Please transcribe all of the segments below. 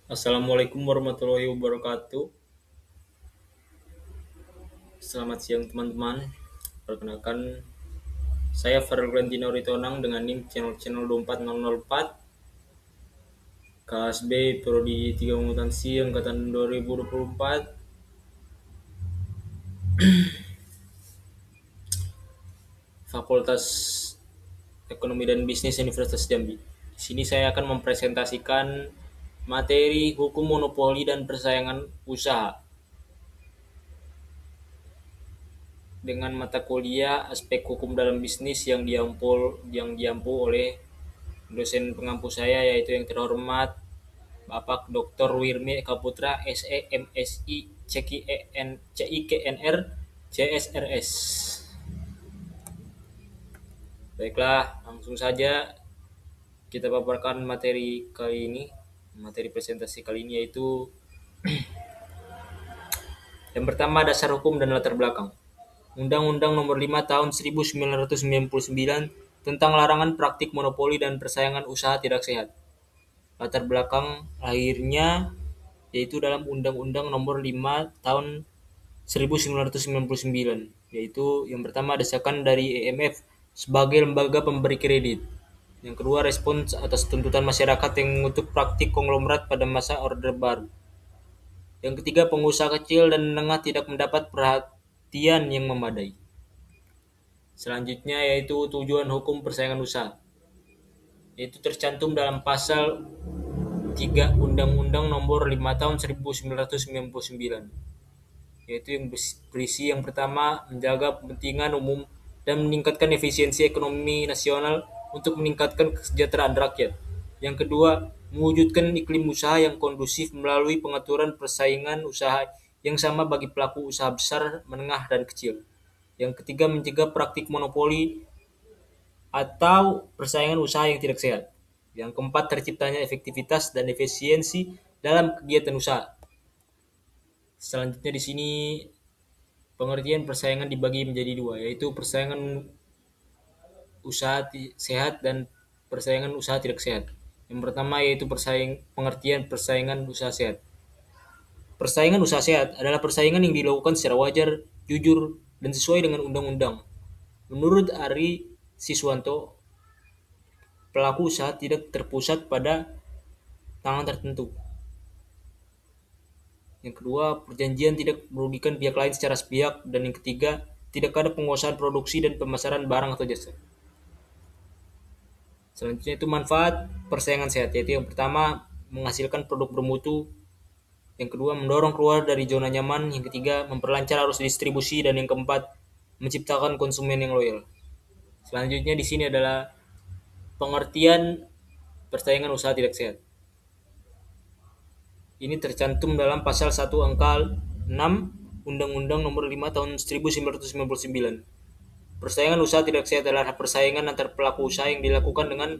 Assalamualaikum warahmatullahi wabarakatuh. Selamat siang teman-teman. Perkenalkan, saya Farel Valentino Ritonang dengan NIM channel 24004 kelas B Prodi 3 Akuntansi angkatan 2024. Fakultas Ekonomi dan Bisnis Universitas Jambi. Di sini saya akan mempresentasikan materi hukum monopoli dan persaingan usaha dengan mata kuliah aspek hukum dalam bisnis yang diampu oleh dosen pengampu saya, yaitu yang terhormat Bapak Dr. Wirmi Kaputra SEMSI CIKNR CSRS. Baiklah, langsung saja kita paparkan materi kali ini. Materi presentasi kali ini yaitu yang pertama, dasar hukum dan latar belakang. Undang-Undang Nomor 5 Tahun 1999 tentang larangan praktik monopoli dan persaingan usaha tidak sehat. Latar belakang lahirnya yaitu dalam Undang-Undang Nomor 5 Tahun 1999, yaitu yang pertama desakan dari IMF sebagai lembaga pemberi kredit. Yang kedua, respons atas tuntutan masyarakat yang mengutuk praktik konglomerat pada masa Orde Baru. Yang ketiga, pengusaha kecil dan menengah tidak mendapat perhatian yang memadai. Selanjutnya yaitu tujuan hukum persaingan usaha, yaitu tercantum dalam pasal 3 Undang-Undang Nomor 5 Tahun 1999, yaitu yang berisi yang pertama, menjaga kepentingan umum dan meningkatkan efisiensi ekonomi nasional untuk meningkatkan kesejahteraan rakyat. Yang kedua, mewujudkan iklim usaha yang kondusif melalui pengaturan persaingan usaha yang sama bagi pelaku usaha besar, menengah, dan kecil. Yang ketiga, mencegah praktik monopoli atau persaingan usaha yang tidak sehat. Yang keempat, terciptanya efektivitas dan efisiensi dalam kegiatan usaha. Selanjutnya di sini pengertian persaingan dibagi menjadi dua, yaitu persaingan usaha sehat dan persaingan usaha tidak sehat. Yang pertama yaitu pengertian persaingan usaha sehat. Persaingan usaha sehat adalah persaingan yang dilakukan secara wajar, jujur, dan sesuai dengan undang-undang. Menurut Ari Siswanto, pelaku usaha tidak terpusat pada tangan tertentu. Yang kedua, perjanjian tidak merugikan pihak lain secara sepihak. Dan yang ketiga, tidak ada penguasaan produksi dan pemasaran barang atau jasa. Selanjutnya itu manfaat persaingan sehat, yaitu yang pertama, menghasilkan produk bermutu. Yang kedua, mendorong keluar dari zona nyaman. Yang ketiga, memperlancar arus distribusi. Dan yang keempat, menciptakan konsumen yang loyal. Selanjutnya di sini adalah pengertian persaingan usaha tidak sehat. Ini tercantum dalam pasal 1 angka 6 Undang-Undang Nomor 5 Tahun 1999. Persaingan usaha tidak sehat adalah persaingan antar pelaku usaha yang dilakukan dengan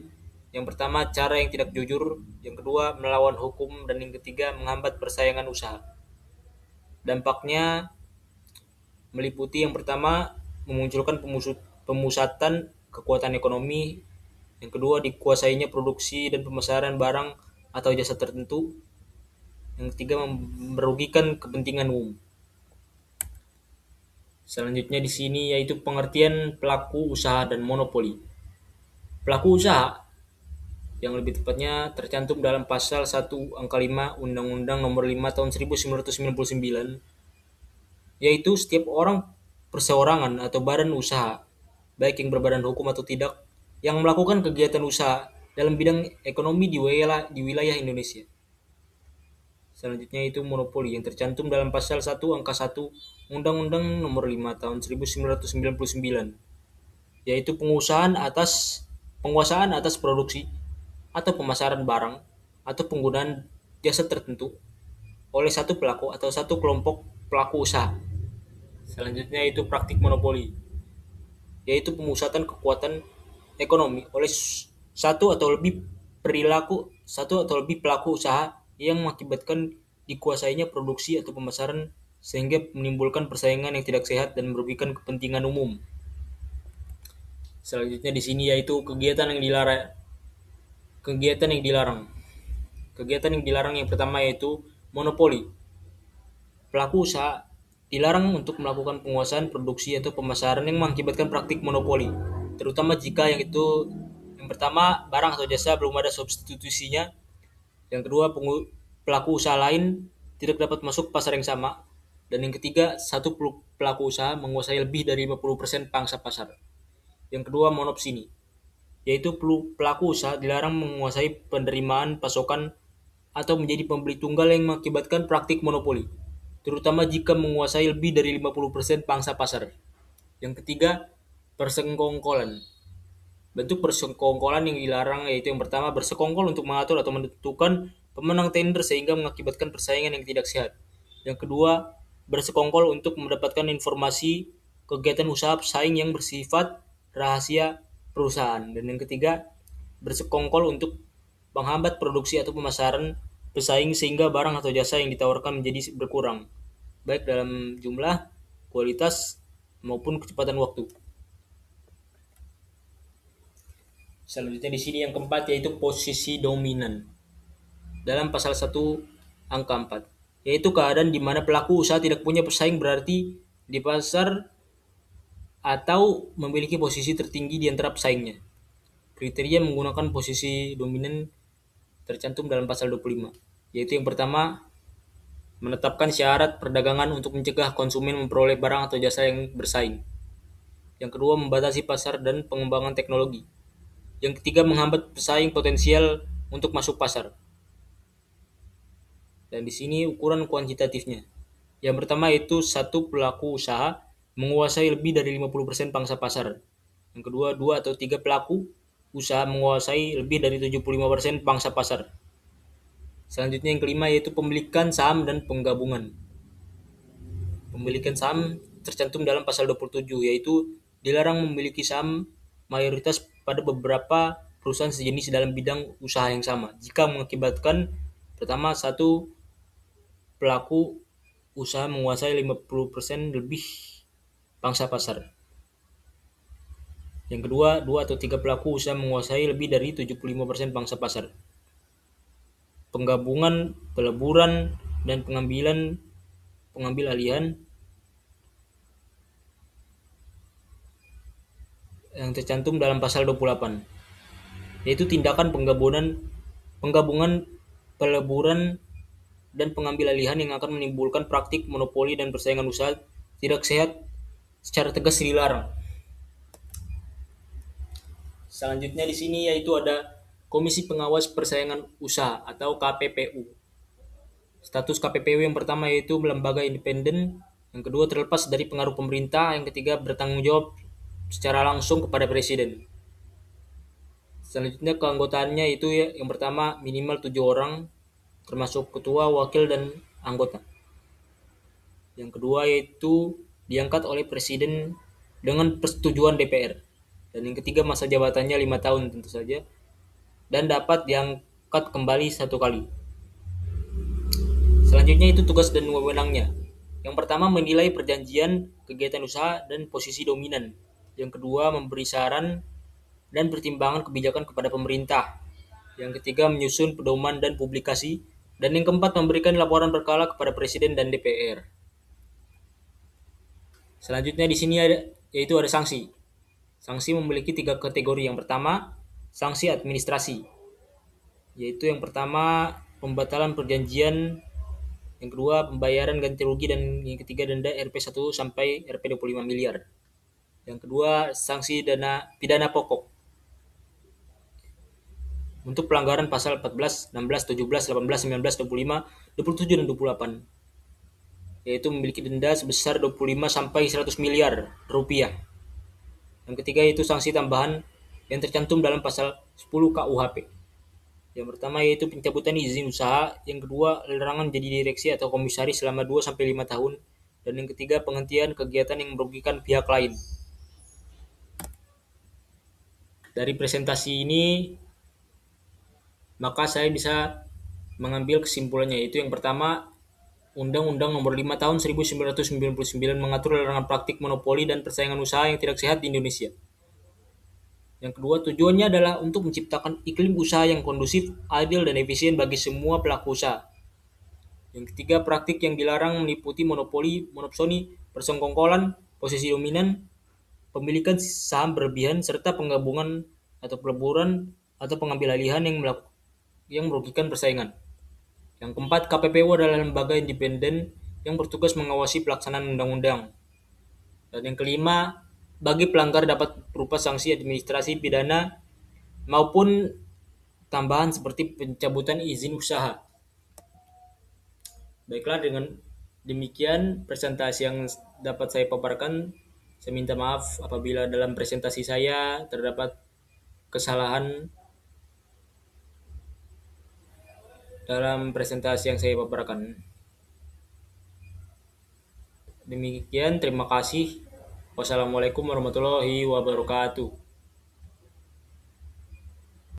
yang pertama, cara yang tidak jujur, yang kedua, melawan hukum, dan yang ketiga, menghambat persaingan usaha. Dampaknya meliputi yang pertama, memunculkan pemusatan kekuatan ekonomi, yang kedua, dikuasainya produksi dan pemasaran barang atau jasa tertentu, yang ketiga, merugikan kepentingan umum. Selanjutnya di sini yaitu pengertian pelaku usaha dan monopoli. Pelaku usaha yang lebih tepatnya tercantum dalam pasal 1 angka 5 Undang-Undang Nomor 5 Tahun 1999, yaitu setiap orang perseorangan atau badan usaha, baik yang berbadan hukum atau tidak, yang melakukan kegiatan usaha dalam bidang ekonomi di wilayah Indonesia. Selanjutnya itu monopoli yang tercantum dalam pasal 1 angka 1 Undang-Undang Nomor 5 Tahun 1999, yaitu penguasaan atas produksi atau pemasaran barang atau penggunaan jasa tertentu oleh satu pelaku atau satu kelompok pelaku usaha. Selanjutnya itu praktik monopoli, yaitu pemusatan kekuatan ekonomi oleh satu atau lebih pelaku usaha yang mengakibatkan dikuasainya produksi atau pemasaran sehingga menimbulkan persaingan yang tidak sehat dan merugikan kepentingan umum. Selanjutnya di sini yaitu kegiatan yang dilarang. Kegiatan yang dilarang yang pertama yaitu monopoli. Pelaku usaha dilarang untuk melakukan penguasaan produksi atau pemasaran yang mengakibatkan praktik monopoli, terutama jika yang pertama barang atau jasa belum ada substitusinya, yang kedua pelaku usaha lain tidak dapat masuk pasar yang sama, dan yang ketiga satu pelaku usaha menguasai lebih dari 50% pangsa pasar. Yang kedua monopsoni, yaitu pelaku usaha dilarang menguasai penerimaan pasokan atau menjadi pembeli tunggal yang mengakibatkan praktik monopoli, terutama jika menguasai lebih dari 50% pangsa pasar. Yang ketiga, persekongkolan. Bentuk persekongkolan yang dilarang yaitu yang pertama bersekongkol untuk mengatur atau menentukan pemenang tender sehingga mengakibatkan persaingan yang tidak sehat. Yang kedua, bersekongkol untuk mendapatkan informasi kegiatan usaha pesaing yang bersifat rahasia perusahaan. Dan yang ketiga, bersekongkol untuk menghambat produksi atau pemasaran pesaing sehingga barang atau jasa yang ditawarkan menjadi berkurang, baik dalam jumlah, kualitas, maupun kecepatan waktu. Selanjutnya di sini yang keempat yaitu posisi dominan. Dalam pasal 1 angka 4, yaitu keadaan di mana pelaku usaha tidak punya pesaing berarti di pasar atau memiliki posisi tertinggi di antara pesaingnya. Kriteria menggunakan posisi dominan tercantum dalam pasal 25, yaitu yang pertama menetapkan syarat perdagangan untuk mencegah konsumen memperoleh barang atau jasa yang bersaing. Yang kedua, membatasi pasar dan pengembangan teknologi. Yang ketiga, menghambat pesaing potensial untuk masuk pasar. Dan di sini ukuran kuantitatifnya. Yang pertama itu satu pelaku usaha menguasai lebih dari 50% pangsa pasar. Yang kedua, 2 atau 3 pelaku usaha menguasai lebih dari 75% pangsa pasar. Selanjutnya yang kelima yaitu pemilikan saham dan penggabungan. Pemilikan saham tercantum dalam pasal 27, yaitu dilarang memiliki saham mayoritas pada beberapa perusahaan sejenis dalam bidang usaha yang sama jika mengakibatkan pertama, satu pelaku usaha menguasai 50% lebih pangsa pasar. Yang kedua, 2 atau 3 pelaku usaha menguasai lebih dari 75% pangsa pasar. Penggabungan, peleburan, dan pengambil alihan yang tercantum dalam pasal 28, yaitu tindakan penggabungan, peleburan, dan pengambil alihan yang akan menimbulkan praktik monopoli dan persaingan usaha tidak sehat secara tegas dilarang. Selanjutnya di sini yaitu ada Komisi Pengawas Persaingan Usaha atau KPPU. Status KPPU yang pertama yaitu lembaga independen, yang kedua terlepas dari pengaruh pemerintah, yang ketiga bertanggung jawab secara langsung kepada presiden. Selanjutnya keanggotaannya itu yang pertama minimal 7 orang, termasuk ketua, wakil, dan anggota. Yang kedua yaitu diangkat oleh presiden dengan persetujuan DPR. Dan yang ketiga masa jabatannya 5 tahun tentu saja, dan dapat diangkat kembali 1 kali. Selanjutnya itu tugas dan wewenangnya. Yang pertama menilai perjanjian, kegiatan usaha, dan posisi dominan. Yang kedua memberi saran dan pertimbangan kebijakan kepada pemerintah. Yang ketiga menyusun pedoman dan publikasi. Dan yang keempat memberikan laporan berkala kepada presiden dan DPR. Selanjutnya di sini yaitu ada sanksi. Sanksi memiliki 3 kategori. Yang pertama, sanksi administrasi, yaitu yang pertama pembatalan perjanjian, yang kedua pembayaran ganti rugi, dan yang ketiga denda Rp1 sampai Rp25 miliar. Yang kedua, sanksi pidana pokok untuk pelanggaran pasal 14, 16, 17, 18, 19, 25, 27, dan 28, yaitu memiliki denda sebesar 25 sampai 100 miliar rupiah. Yang ketiga itu sanksi tambahan yang tercantum dalam pasal 10 KUHP. Yang pertama yaitu pencabutan izin usaha, yang kedua larangan jadi direksi atau komisaris selama 2 sampai 5 tahun, dan yang ketiga penghentian kegiatan yang merugikan pihak lain. Dari presentasi ini maka saya bisa mengambil kesimpulannya, yaitu yang pertama Undang-Undang Nomor 5 Tahun 1999 mengatur larangan praktik monopoli dan persaingan usaha yang tidak sehat di Indonesia. Yang kedua, tujuannya adalah untuk menciptakan iklim usaha yang kondusif, adil, dan efisien bagi semua pelaku usaha. Yang ketiga, praktik yang dilarang meliputi monopoli, monopsoni, persengkongkolan, posisi dominan, pemilikan saham berlebihan, serta penggabungan atau peleburan atau pengambil alihan yang merugikan persaingan. Yang keempat, KPPU adalah lembaga independen yang bertugas mengawasi pelaksanaan undang-undang. Dan yang kelima, bagi pelanggar dapat berupa sanksi administrasi pidana maupun tambahan seperti pencabutan izin usaha. Baiklah, dengan demikian presentasi yang dapat saya paparkan. Saya minta maaf apabila dalam presentasi saya terdapat kesalahan dalam presentasi yang saya paparkan. Demikian, terima kasih. Wassalamualaikum warahmatullahi wabarakatuh.